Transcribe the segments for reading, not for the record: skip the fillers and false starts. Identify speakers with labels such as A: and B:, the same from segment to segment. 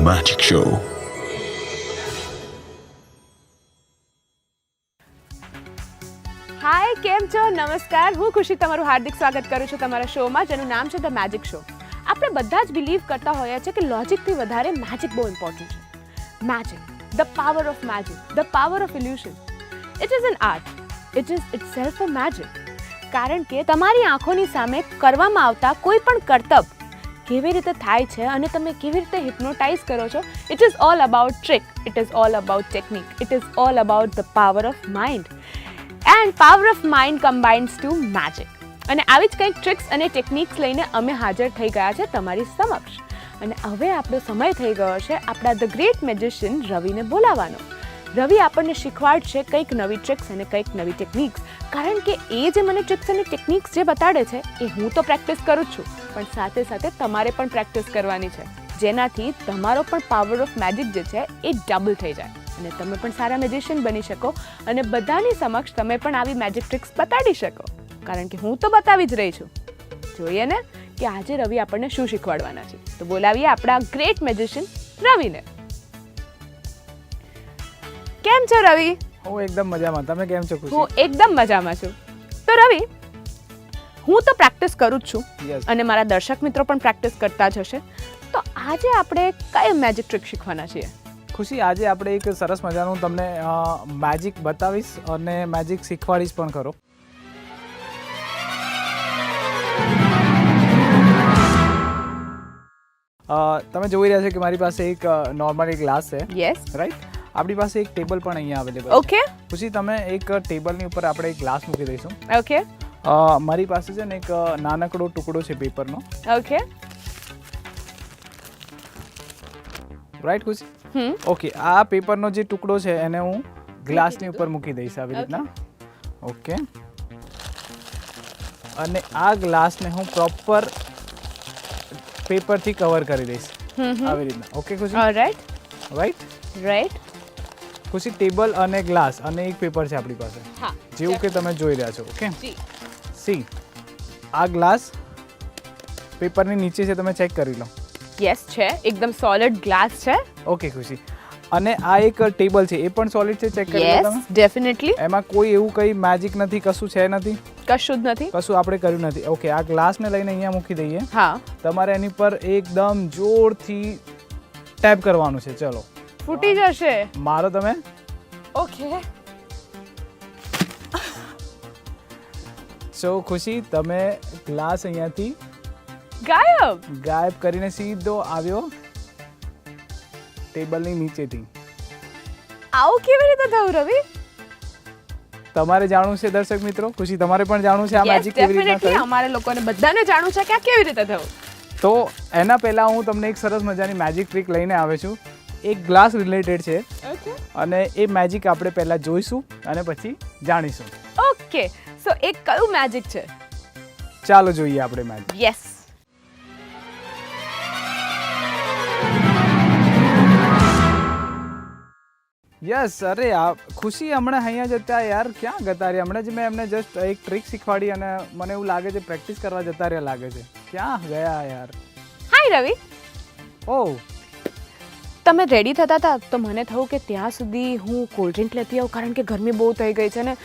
A: Magic Show.
B: હાય, કેમ છો? નમસ્કાર, હું ખુશી તમારું હાર્દિક સ્વાગત કરું છું તમારા શોમાં, જેનું નામ છે ધ મેજિક શો. આપણે બધા જ બિલીવ કરતા હોઈએ છીએ કે લોજિકથી વધારે મેજિક બહુ ઇમ્પોર્ટન્ટ છે. Magic, the power of magic, the power of ઇલ્યુશન. It is an art. It is itself a magic. કારણ કે તમારી આંખોની સામે કરવામાં આવતા કોઈ પણ કરતબ કેવી રીતે થાય છે અને તમે કેવી રીતે હિપ્નોટાઇઝ કરો છો. It is all about trick. It is all about technique. It is all about the power of mind. End power of mind કમ્બાઇન્સ two magic. અને આવી જ કંઈક ટ્રિક્સ અને ટેકનિક્સ લઈને અમે હાજર થઈ ગયા છે તમારી સમક્ષ. અને હવે આપણો સમય થઈ ગયો છે આપણા ધ ગ્રેટ મેજિશિયન રવિને બોલાવવાનો. રવિ આપણને શીખવાડશે કંઈક નવી ટ્રિક્સ અને કંઈક નવી ટેકનિક્સ. કારણ કે એ જે મને ટ્રિક્સ અને ટેકનિક્સ જે બતાડે છે એ હું તો પ્રેક્ટિસ કરું જ છું, પણ સાથે સાથે તમારે પણ પ્રેક્ટિસ કરવાની છે, જેનાથી તમારો પણ પાવર ઓફ મેજિક જે છે એ ડબલ થઈ જાય અને તમે પણ સારા મેજિશિયન બની શકો અને બધાની સમક્ષ તમે પણ આવી મેજિક ટ્રિક્સ બતાડી શકો. કારણ કે હું તો બતાવી જ રહી છું. જોઈએ ને કે આજે રવિ આપણને શું શીખવાડવાના છે. તો બોલાવીએ આપણા ગ્રેટ મેજિશિયન રવિને. કેમ છો રવિ?
C: હું એકદમ મજામાં. તમે કેમ છો?
B: હું એકદમ મજામાં છું. તો રવિ, હું તો પ્રેક્ટિસ કરું જ છું અને મારા દર્શક મિત્રો પણ પ્રેક્ટિસ કરતા જ હશે. તો આજે આપણે કઈ મેજિક ટ્રિક શીખવાના છીએ?
C: ખુશી, આજે આપણે એક સરસ મજાનું તમને મેજિક બતાવીશ અને મેજિક શીખવાડીશ પણ ખરો. તમે જોઈ રહ્યા છો કે મારી પાસે એક નોર્મલી ગ્લાસ છે.
B: Yes,
C: right. આપણી પાસે એક ટેબલ પણ અહીંયા અવેલેબલ છે.
B: ઓકે.
C: ખુશી, તમે એક ટેબલની ઉપર આપણે એક ગ્લાસ મૂકી દઈશું.
B: ઓકે.
C: મારી પાસે છે ને એક નાનકડો ટુકડો છે પેપરનો.
B: ઓકે.
C: રાઈટ ખુશી? ઓકે. આ પેપરનો જે ટુકડો છે એને હું ગ્લાસની ઉપર મૂકી દઈશ આવી રીતના. ઓકે. અને આ ગ્લાસને હું પ્રોપર પેપરથી કવર કરી દઈશ આવી રીતના. ઓકે ખુશી?
B: ઓલરાઈટ.
C: રાઈટ.
B: રાઈટ.
C: ખુશી, ટેબલ અને ગ્લાસ અને એક પેપર છે આપણી પાસે,
B: હા,
C: જેવું કે તમે જોઈ રહ્યા છો. ઓકે.
B: જી.
C: સી, આ ગ્લાસ પેપરની નીચે છે, તમે ચેક કરી લો.
B: યસ, છે. એકદમ સોલિડ ગ્લાસ છે.
C: ઓકે ખુશી. અને આ એક ટેબલ છે, એ પણ સોલિડ છે, ચેક કરી લો તમે.
B: Yes, definitely.
C: એમાં કોઈ એવું કંઈ મેજિક નથી, કશું છે નથી,
B: કશું જ નથી.
C: કશું આપણે કર્યું નથી. ઓકે. આ ગ્લાસને લઈને અહીંયા મૂકી દઈએ.
B: હા.
C: તમારે એની પર એકદમ જોરથી ટેપ કરવાનું છે. ચલો,
B: ફૂટી જશે.
C: મારો તમે.
B: ઓકે.
C: સો ખુશી, તમે ગ્લાસ અહીંયાથી ગાયબ કરીને સીધો આવ્યો ટેબલની નીચેથી.
B: આવું કેવી રીતે થયું રવિ?
C: તમારે જાણવું છે દર્શક મિત્રો, ખુશી તમારે પણ જાણવું છે આ મેજિક કેવી રીતના થયું.
B: અમારે લોકોને બધાને જાણવું છે કે આ કેવી રીતે થયું.
C: તો એના પહેલા હું તમને એક સરસ મજાની મેજિક ટ્રીક લઈને આવ્યો છું. એક ગ્લાસ રિલેટેડ છે અને એ મેજિક આપણે પહેલા જોઈશું અને પછી જાણીશું.
B: ઓકે. સો એક કયું મેજિક છે?
C: ચાલો જોઈએ આપણે મેજિક.
B: યસ.
C: યસ. અરે આ ખુશી હમણાં અહીંયા જતા યાર, ક્યાં જતા રહ્યા? હમણાં જ મેં એમને જસ્ટ એક ટ્રીક શીખવાડી અને મને એવું લાગે છે પ્રેક્ટિસ કરવા જતા રહ્યા લાગે છે. ક્યાં ગયા યાર?
B: હાય રવિ.
C: ઓહ,
B: તમે રેડી થતા હતા તો મને થયું કે ત્યાં સુધી હું કોલ્ડ ડ્રિંક લેતી આવું, કારણ કે ગરમી બહુ થઈ ગઈ છે ને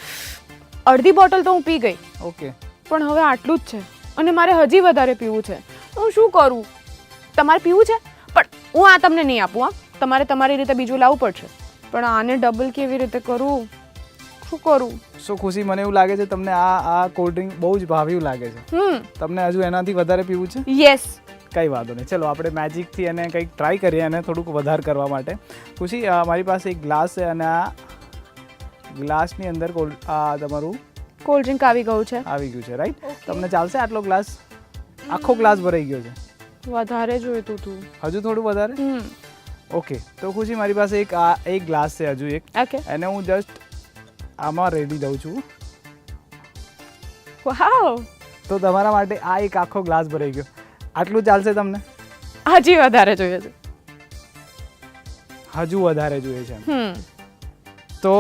B: અડધી બોટલ તો હું પી ગઈ.
C: ઓકે.
B: પણ હવે આટલું જ છે અને મારે હજી વધારે પીવું છે. હું શું કરું? તમારે પીવું છે પણ હું આ તમને નહીં આપું. હા, તમારે તમારી રીતે બીજું લાવવું પડશે. પણ આને ડબલ કેવી રીતે કરું? શું કરું?
C: સો ખુશી, મને એવું લાગે છે તમને આ કોલ્ડ ડ્રિંક બહુ જ ભાવ્યું લાગે છે. તમને હજુ એનાથી વધારે પીવું છે?
B: યસ.
C: કંઈ વાંધો નહીં. ચલો આપણે મેજિકથી એને કંઈક ટ્રાય કરીએ અને થોડુંક વધારે કરવા માટે. ખુશી, મારી પાસે એક ગ્લાસ છે અને આ ગ્લાસની અંદર આ તમારું
B: કોલ્ડ ડ્રિંક આવી ગયું છે.
C: આવી ગયું છે. રાઈટ. તમને ચાલશે આટલો ગ્લાસ? આખો ગ્લાસ ભરાઈ ગયો છે.
B: વધારે જોઈતું હતું.
C: હજુ થોડું વધારે? ઓકે. તો ખુશી, મારી પાસે એક ગ્લાસ છે હજુ એક.
B: ઓકે.
C: એને હું જસ્ટ આમાં રેડી દઉં છું.
B: વાવ.
C: તો તમારા માટે આ એક આખો ગ્લાસ ભરાઈ ગયો. આટલું ચાલશે તમને?
B: હજી વધારે જોઈએ છે.
C: હજુ વધારે જોઈએ છે. તો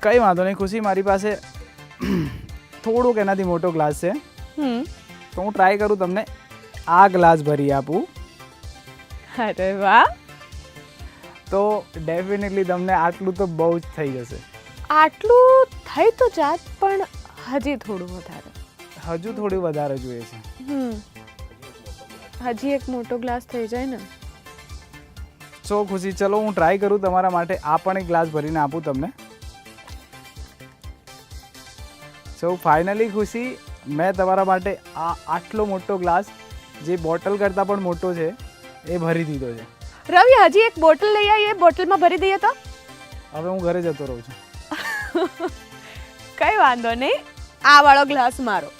C: કંઈ વાંધો નહીં ખુશી, મારી પાસે થોડોક એનાથી મોટો ગ્લાસ છે. તો હું ટ્રાય કરું તમને આ ગ્લાસ ભરી આપું.
B: અરે વાહ.
C: તો ડેફિનેટલી તમને આટલું તો બહુ જ થઈ જશે.
B: આટલું થઈ તો જાત, પણ હજી થોડું વધારે.
C: હજુ થોડું વધારે જોઈએ છે.
B: હજી એક મોટો ગ્લાસ થઈ જાય ને.
C: સો ખુશી, ચલો હું ટ્રાય કરું તમારા માટે આ પણ એક ગ્લાસ ભરીને આપું તમને. સો ફાઇનલી ખુશી, મેં તમારા માટે આટલો મોટો ગ્લાસ, જે બોટલ કરતાં પણ મોટો છે, એ ભરી દીધો છે.
B: રવિ, હજી એક બોટલ લઈ આવીએ, બોટલમાં ભરી દઈએ તો.
C: હવે હું ઘરે જતો રહું છું.
B: કઈ વાંધો નહીં, આ વાળો ગ્લાસ મારો.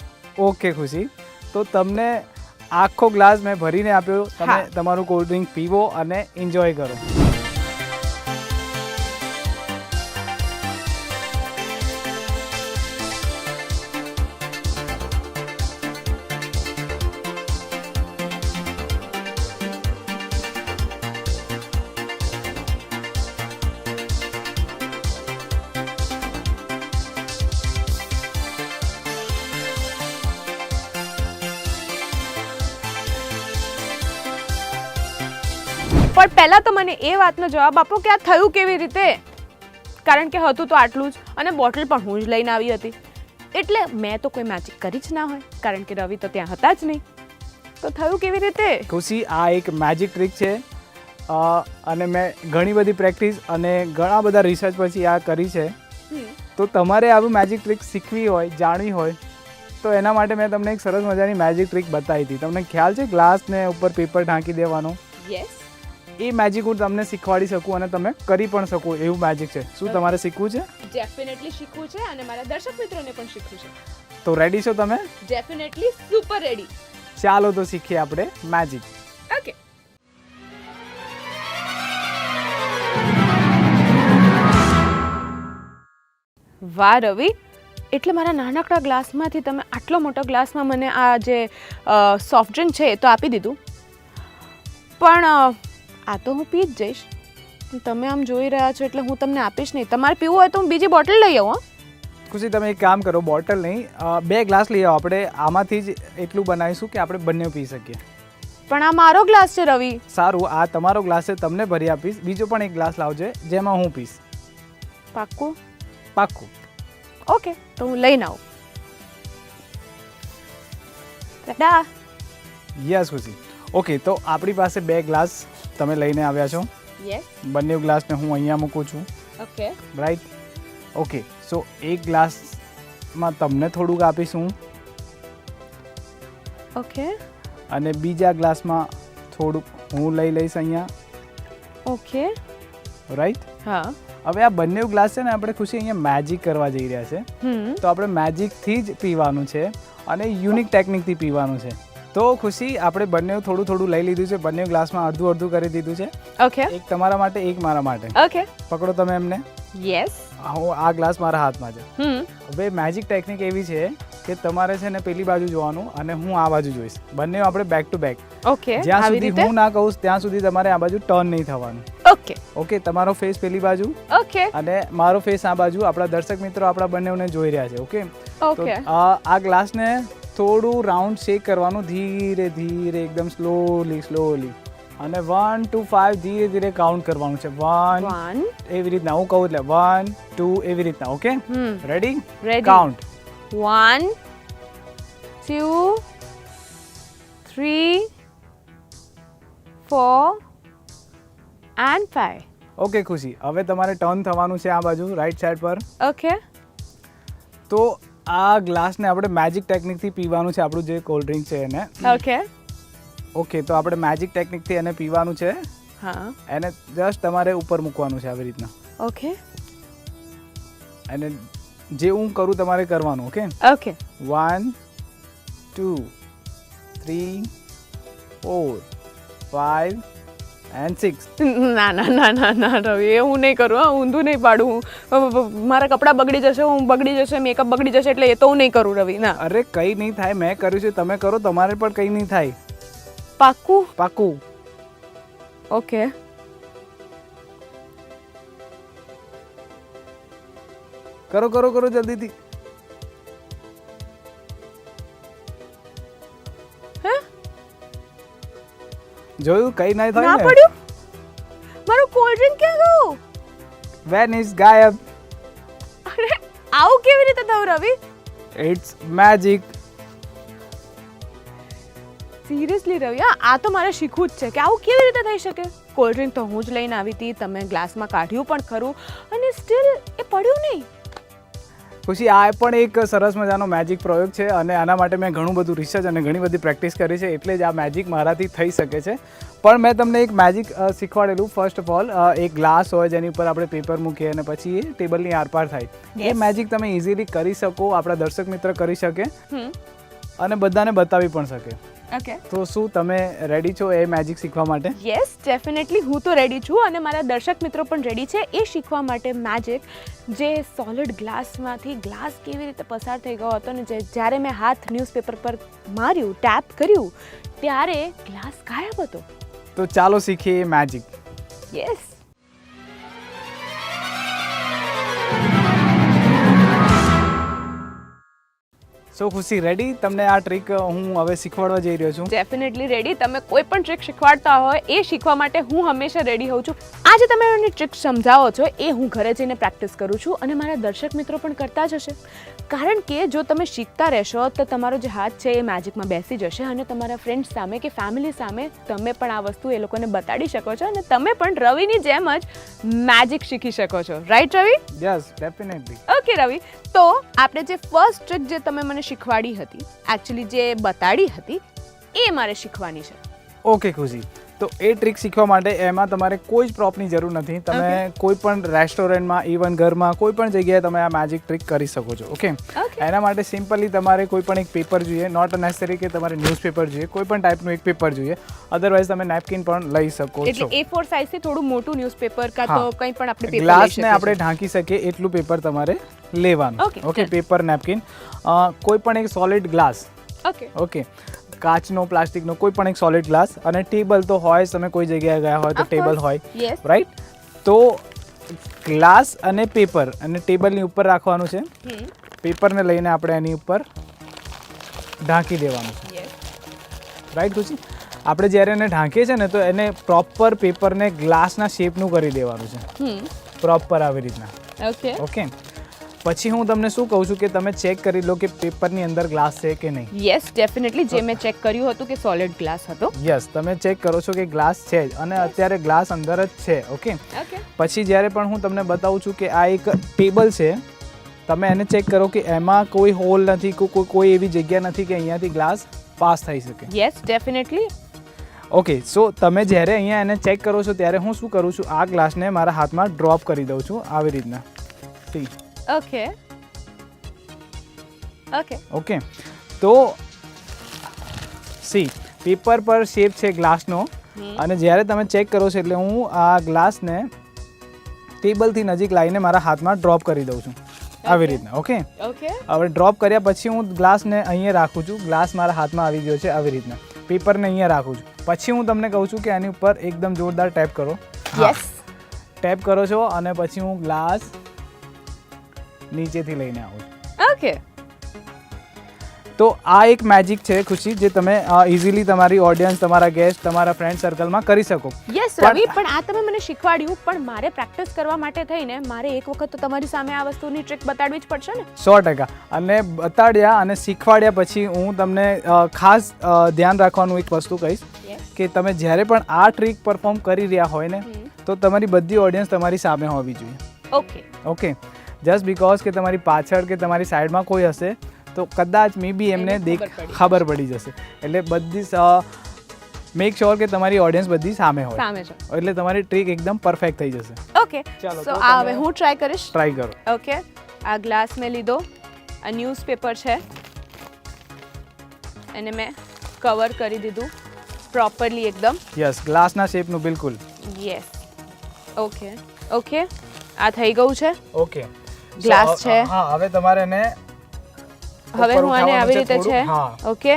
C: ઓકે ખુશી, તો તમને આખો ગ્લાસ મેં ભરીને આપ્યો. તમે તમારું કોલ્ડ ડ્રિંક પીવો અને એન્જોય કરો.
B: પણ પહેલા તો મને એ વાતનો જવાબ આપો કે આ થયું કેવી રીતે? કારણ કે હતું તો આટલું જ, અને બોટલ પણ હું જ લઈને આવી હતી, એટલે મેં તો કોઈ મેજિક કરી જ ના હોય, કારણ કે રવિ તો ત્યાં હતા જ નહીં. તો થયું કેવી રીતે?
C: ખુશી, આ એક મેજિક ટ્રીક છે, અને મેં ઘણી બધી પ્રેક્ટિસ અને ઘણા બધા રિસર્ચ પછી આ કરી છે. તો તમારે આવી મેજિક ટ્રીક શીખવી હોય, જાણવી હોય, તો એના માટે મેં તમને એક સરસ મજાની મેજિક ટ્રીક બતાવી હતી. તમને ખ્યાલ છે ગ્લાસને ઉપર પેપર ઢાંકી દેવાનો?
B: યસ.
C: એ મેજિક હું તમને શીખવાડી શકું અને તમે કરી પણ શકો એવું મેજિક છે. શું તમારે શીખવું છે?
B: ડેફિનેટલી શીખવું છે, અને મારા દર્શક મિત્રોને પણ શીખવું છે.
C: તો રેડી છો તમે?
B: Definitely super ready.
C: ચાલો તો શીખીએ આપણે મેજિક.
B: ઓકે. વાહ રવિ, એટલે મારા નાનકડા ગ્લાસમાંથી તમે આટલો મોટો ગ્લાસમાં મને આ જે સોફ્ટ ડ્રિંક છે એ તો આપી દીધું, પણ આ તો હું પી જ જઈશ. તમે આમ જોઈ રહ્યા છો એટલે હું તમને આપીશ નહીં. તમારે પીવું હોય તો હું બીજી બોટલ લઈ આવું.
C: ખુશી, તમે એક કામ કરો, બોટલ નહીં, 2 ગ્લાસ લઈ આવો. આપણે આમાંથી જ એટલું બનાવીશું કે આપણે બંને પી શકીએ.
B: પણ આ મારો ગ્લાસ છે રવિ.
C: સારું, આ તમારો ગ્લાસ છે, તમને ભરી આપીશ. બીજો પણ એક ગ્લાસ લાવજે જેમાં હું પીશ.
B: પાક્કું?
C: પાક્કું.
B: ઓકે, તો હું લઈને આવું. ટાટા.
C: યસ ખુશી. ઓકે, તો આપણી પાસે 2 ગ્લાસ તમે લઈને આવ્યા છો.
B: યસ.
C: બંને ગ્લાસને હું અહીંયા મૂકું છું.
B: ઓકે.
C: રાઈટ. ઓકે, સો એક ગ્લાસમાં તમને થોડુંક આપીશું,
B: ઓકે,
C: અને બીજા ગ્લાસમાં થોડુંક હું લઈ લઈશ અહીંયા.
B: ઓકે.
C: રાઈટ.
B: હા.
C: હવે આ બંને ગ્લાસ છે ને, આપણે ખુશી અહીંયા મેજિક કરવા જઈ રહ્યા છે. તો આપણે મેજિકથી જ પીવાનું છે અને યુનિક ટેકનિકથી પીવાનું છે. તો ખુશી, આપણે બંને થોડું થોડું લઈ લીધું છે. બંને ગ્લાસમાં અડધું અડધું કરી દીધું છે.
B: ઓકે.
C: એક તમારા માટે, એક મારા માટે.
B: ઓકે.
C: પકડો તમે એમને.
B: યસ.
C: હું આ ગ્લાસ મારા હાથમાં છે. હવે મેજિક ટેકનિક એવી છે કે તમારે છે ને પેલી બાજુ જોવાનું અને હું આ બાજુ જોઈશ. બંને આપણે બેક ટુ બેક.
B: ઓકે.
C: જ્યાં સુધી હું ના કહું ત્યાં સુધી તમારે આ બાજુ ટર્ન નહીં થવાનું.
B: ઓકે.
C: ઓકે, તમારો ફેસ પેલી બાજુ.
B: ઓકે.
C: અને મારો ફેસ આ બાજુ. આપણા દર્શક મિત્રો આપણા બંનેને જોઈ રહ્યા છે. ઓકે.
B: ઓકે.
C: તો આ ગ્લાસને થોડું રાઉન્ડ શેક કરવાનું, ધીરે ધીરે, એકદમ સ્લોલી સ્લોલી, અને 1 to 5 ધીરે ધીરે કાઉન્ટ કરવાનું છે. 1 એવી રીતના હું કહું એટલે 1 2 એવી રીતના. Okay, ready? Count.
B: 1 2 3 4 and 5.
C: Okay ખુશી, હવે તમારે ટર્ન થવાનું છે આ બાજુ, રાઈટ સાઈડ પર.
B: ઓકે.
C: તો આ ગ્લાસને આપણે મેજિક ટેકનિકથી પીવાનું છે, આપણું જે કોલ્ડ ડ્રિંક છે એને.
B: ઓકે.
C: ઓકે, તો આપણે મેજિક ટેકનિકથી એને પીવાનું છે.
B: હા.
C: એને જસ્ટ તમારે ઉપર મૂકવાનું છે આવી રીતના.
B: ઓકે.
C: અને જે હું કરું તમારે કરવાનું. ઓકે.
B: ઓકે.
C: 1 2 3 4 5 and 6.
B: ના ના ના ના ના રવિ, એ હું નહીં કરું. ઊંધું નહીં પાડું. મારા કપડાં બગડી જશે, હું બગડી જશે, મેકઅપ બગડી જશે, એટલે એ તો હું નહીં કરું રવિ. ના.
C: અરે કંઈ નહીં થાય, મેં કર્યું છે, તમે કરો, તમારે પણ કંઈ નહીં થાય.
B: પાક્કું?
C: પાક્કું.
B: ઓકે.
C: કરો કરો કરો જલ્દીથી. જોયું? કઈ ના થાય ને.
B: પડ્યું. મારું કોલ્ડ ડ્રિંક ક્યાં ગયું?
C: વેન ઇઝ ગાયબ?
B: અરે આવું કેવી રીતે થયું રવિ?
C: It's magic.
B: સિરિયસલી રવિ, આ તો મારે શીખવું જ છે કે આવું કેવી રીતે થઈ શકે. કોલ્ડ ડ્રિંક તો હું જ લઈને આવી હતી, તમે ગ્લાસમાં કાઢ્યું પણ ખરું અને સ્ટીલ એ પડ્યું નહીં.
C: ખુશી, આ પણ એક સરસ મજાનો મેજિક પ્રયોગ છે અને આના માટે મેં ઘણું બધું રિસર્ચ અને ઘણી બધી પ્રેક્ટિસ કરી છે, એટલે જ આ મેજિક મારાથી થઈ શકે છે. પણ મેં તમને એક મેજિક શીખવાડેલું. ફર્સ્ટ ઓફ ઓલ, એક ગ્લાસ હોય જેની ઉપર આપણે પેપર મૂકીએ અને પછી એ ટેબલની આરપાર થાય. એ મેજિક તમે ઇઝીલી કરી શકો, આપણા દર્શક મિત્ર કરી શકે અને બધાને બતાવી પણ શકે.
B: ઓકે,
C: તો શું તમે રેડી છો એ મેજિક શીખવા માટે?
B: યસ, ડેફિનેટલી હું તો રેડી છું અને મારા દર્શક મિત્રો પણ રેડી છે એ શીખવા માટે મેજિક. જે સોલિડ ગ્લાસમાંથી ગ્લાસ કેવી રીતે પસાર થઈ ગયો હતો ને જ્યારે મેં હાથ ન્યૂઝપેપર પર માર્યું, ટેપ કર્યું, ત્યારે ગ્લાસ ગાયબ હતો.
C: તો ચાલો શીખીએ એ મેજિક.
B: યસ.
C: સો ખુશી, રેડી? તમને આ ટ્રીક હું હવે શીખવાડવા જઈ રહ્યો છું.
B: Definitely ready. તમે કોઈ પણ ટ્રીક શીખવાડતા હોય એ શીખવા માટે હું હંમેશા રેડી હોઉં છું. આજે તમે મને ટ્રીક સમજાવો છો એ હું ઘરે જઈને પ્રેક્ટિસ કરું છું અને મારા દર્શક મિત્રો પણ કરતા જ હશે. કારણ કે જો તમે શીખતા રહેશો તો તમારો જે હાથ છે એ મેજિકમાં બેસી જશે અને તમારા ફ્રેન્ડ્સ સામે કે ફેમિલી સામે તમે પણ આ વસ્તુ એ લોકોને બતાડી શકો છો અને તમે પણ રવિની જેમ જ મેજિક શીખી શકો છો. રાઈટ રવિ?
C: Yes, definitely.
B: ઓકે રવિ, તો આપણે જે ફર્સ્ટ ટ્રીક જે તમે મને શીખવાડી હતી, એકચ્યુઅલી જે બતાડી હતી, એ મારે શીખવાની છે.
C: ઓકે ખુશી, તો એ ટ્રીક શીખવા માટે એમાં તમારે કોઈ જ પ્રોપની જરૂર નથી. તમે કોઈ પણ રેસ્ટોરન્ટમાં, ઇવન ઘરમાં, કોઈ પણ જગ્યાએ તમે આ મેજિક ટ્રીક કરી શકો છો. ઓકે, એના માટે સિમ્પલી તમારે કોઈ પણ એક પેપર જોઈએ. નોટ નેસેસરી કે તમારે ન્યૂઝપેપર જોઈએ, કોઈ પણ ટાઈપનું એક પેપર જોઈએ. અધરવાઇઝ તમે નેપકિન પણ લઈ શકો છો.
B: એટલે A4 સાઇઝથી થોડું મોટું ન્યૂઝપેપર કાં તો કંઈ પણ આપણે પેપર
C: ગ્લાસને આપણે ઢાંકી શકીએ એટલું પેપર તમારે લેવાનું. ઓકે, પેપર, નેપકિન, કોઈ પણ એક સોલિડ ગ્લાસ. ઓકે, કાચનો, પ્લાસ્ટિકનો, કોઈ પણ એક સોલિડ ગ્લાસ. અને ટેબલ તો હોય, તમે કોઈ જગ્યાએ ગયા હોય તો ટેબલ હોય, રાઈટ? તો ગ્લાસ અને પેપર અને ટેબલની ઉપર રાખવાનું છે. પેપરને લઈને આપણે એની ઉપર ઢાંકી દેવાનું છે. રાઈટ ખુશી? આપણે જ્યારે એને ઢાંકીએ છીએ ને તો એને પ્રોપર પેપરને ગ્લાસના શેપનું કરી દેવાનું છે. પ્રોપર આવી રીતના. ઓકે, પછી હું તમને શું કહું છું કે તમે ચેક કરી લો કે પેપરની અંદર ગ્લાસ છે કે નહીં.
B: Yes, definitely. જે મેં ચેક કર્યું હતું કે સોલિડ ગ્લાસ હતો.
C: યસ, તમે ચેક કરો છો કે ગ્લાસ છે જ અને અત્યારે ગ્લાસ અંદર જ છે. ઓકે, પછી જ્યારે પણ હું તમને બતાવું છું કે આ એક ટેબલ છે, તમે એને ચેક કરો કે એમાં કોઈ હોલ નથી, કોઈ એવી જગ્યા નથી કે અહીંયાથી ગ્લાસ પાસ થઈ શકે.
B: Yes, definitely.
C: ઓકે, સો તમે જ્યારે અહીંયા એને ચેક કરો છો ત્યારે હું શું કરું છું, આ ગ્લાસને મારા હાથમાં ડ્રોપ કરી દઉં છું આવી રીતના.
B: ઓકે,
C: તો સી પેપર પર શેપ છે ગ્લાસનો અને જ્યારે તમે ચેક કરો છો એટલે હું આ ગ્લાસને ટેબલથી નજીક લાવીને મારા હાથમાં ડ્રોપ કરી દઉં છું આવી રીતના. ઓકે, હવે ડ્રોપ કર્યા પછી હું ગ્લાસને અહીંયા રાખું છું. ગ્લાસ મારા હાથમાં આવી ગયો છે આવી રીતના. પેપરને અહીંયા રાખું છું. પછી હું તમને કહું છું કે આની ઉપર એકદમ જોરદાર ટેપ કરો.
B: યસ,
C: ટેપ કરો છો અને પછી હું ગ્લાસ નીચેથી લઈને આવું છું.
B: ઓકે,
C: તો આ એક મેજિક છે ખુશી, જે તમે ઇઝીલી તમારી ઓડિયન્સ, તમારા ગેસ્ટ, તમારા ફ્રેન્ડ સર્કલમાં કરી શકો.
B: યસ રવિ, પણ આ તમે મને શીખવાડ્યું, પણ મારે પ્રેક્ટિસ કરવા માટે થઈને મારે એક વખત તો તમારી સામે આ વસ્તુની ટ્રીક બતાડવી જ પડશે ને.
C: 100%. અને બતાડ્યા અને શીખવાડ્યા પછી હું તમને ખાસ ધ્યાન રાખવાનું એક વસ્તુ કહીશ કે તમે જ્યારે પણ આ ટ્રીક પરફોર્મ કરી રહ્યા હોય ને તો તમારી બધી ઓડિયન્સ તમારી સામે હોવી જોઈએ. ઓકે, જસ્ટ બીકોઝ કે તમારી પાછળ કે તમારી સાઈડમાં કોઈ હશે તો કદાચ મે બી એમને ખબર પડી જશે. એટલે બધી મેક શ્યોર કે તમારી ઓડિયન્સ બધી સામે હોય, એટલે તમારી ટ્રીક એકદમ પરફેક્ટ થઈ જશે.
B: ઓકે, સો આ હવે હું ટ્રાય કરીશ.
C: ટ્રાય કરો.
B: ઓકે, આ ગ્લાસ મેં લીધો, આ ન્યૂઝપેપર છે, એને મેં કવર કરી દીધું પ્રોપરલી એકદમ.
C: યસ, ગ્લાસના શેપનું બિલકુલ.
B: યસ, ઓકે, આ થઈ ગયું છે.
C: ઓકે,
B: ગ્લાસ છે.
C: હા, હવે તમારે એને
B: હવે હું આને આવી રીતે છે. ઓકે,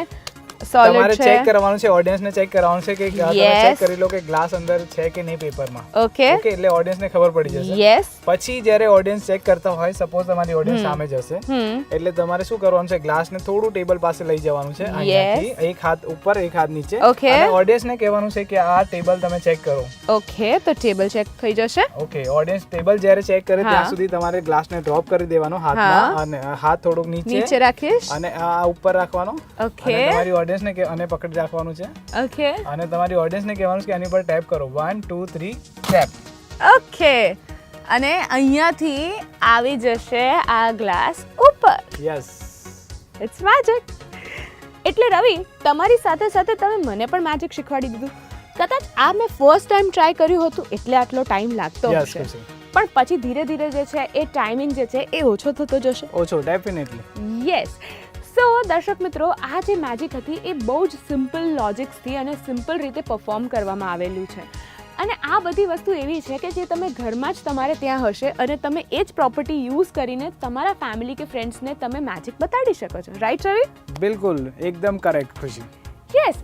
B: સોલિડ
C: તમારે
B: છે.
C: ચેક કરવાનું છે, ઓડિયન્સને ચેક કરવાનું છે કે તમે
B: Yes.
C: ચેક કરી લો કે ગ્લાસ અંદર છે કે નહીં પેપરમાં.
B: ઓકે
C: ઓકે, એટલે ઓડિયન્સને ખબર પડી જશે.
B: યસ
C: પછી જ્યારે ઓડિયન્સ ચેક કરતા હોય, સપોઝ તમારી ઓડિયન્સ સામે જશે, એટલે તમારે શું કરવાનું છે, ગ્લાસને થોડું ટેબલ પાસે લઈ જવાનું છે, અહીંયાથી એક હાથ ઉપર એક હાથ નીચે,
B: Okay.
C: અને ઓડિયન્સને કહેવાનું છે કે આ ટેબલ તમે ચેક કરો.
B: ઓકે તો ટેબલ ચેક થઈ જશે.
C: ઓકે, ઓડિયન્સ ટેબલ જ્યારે ચેક કરે
B: હા.
C: ત્યાં સુધી તમારે ગ્લાસને ડ્રોપ કરી દેવાનો હાથમાં, અને હાથ થોડુંક
B: નીચે રાખીશ.
C: અને આ ઉપર રાખવાનો.
B: ઓકે
C: અને તમારી ઓડિયન્સને અને પકડી રાખવાનું છે,
B: ઓકે
C: અને તમારી ઓડિયન્સને કહેવાનું છે કે આની પર ટેપ કરો, 1 2 3 ટેપ.
B: ઓકે અને અહીંયાથી આવી જશે આ ગ્લાસ ઉપર.
C: યસ.
B: It's magic. એટલે રવિ, તમારી સાથે સાથે તમે મને પણ મેજિક શીખવાડી દીધું. કદાચ આ મેં ફર્સ્ટ ટાઈમ ટ્રાય કર્યું હતું એટલે આટલો ટાઈમ લાગતો
C: યસ
B: હશે,
C: ખુશી.
B: પણ પછી ધીરે ધીરે જે છે એ ટાઈમિંગ જે છે એ ઓછો થતો જશે.
C: ઓછો ડેફિનેટલી.
B: યસ. સો દર્શક મિત્રો, આ જે મેજિક હતી એ બહુ જ સિમ્પલ લોજિક્સથી અને સિમ્પલ રીતે પરફોર્મ કરવામાં આવેલું છે. અને આ બધી વસ્તુ એવી છે કે જે તમે ઘરમાં જ તમારે ત્યાં હશે અને તમે એ જ પ્રોપર્ટી યુઝ કરીને તમારા ફેમિલી કે ફ્રેન્ડ્સને તમે મેજિક બતાડી શકો છો. રાઈટ રવિ?
C: બિલકુલ એકદમ correct Khushi.
B: Yes.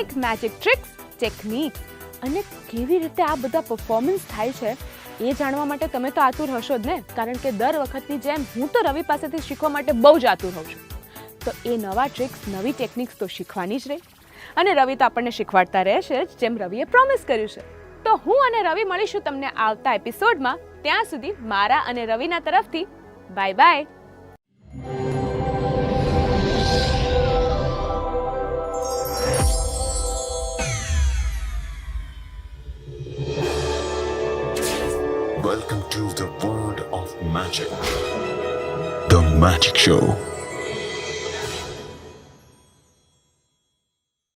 B: Unique magic tricks, techniques અને કેવી રીતે આ બધા પરફોર્મન્સ થાય છે એ જાણવા માટે તમે તો આતુર હશો જ ને, કારણ કે દર વખતની જેમ હું તો રવિ પાસેથી શીખવા માટે બહુ જ આતુર હોઉં છું. તો એ નવા ટ્રિક્સ, નવી ટેકનિક્સ તો શીખવાની જ રહી, અને રવિ તો આપણને શીખવાડતા રહેશે જ, જેમ રવિએ પ્રોમિસ કર્યું છે. તો હું અને રવિ મળીશું તમને આવતા એપિસોડમાં. ત્યાં સુધી મારા અને રવિના તરફથી bye bye.
A: Welcome to the world of magic. The Magic Show.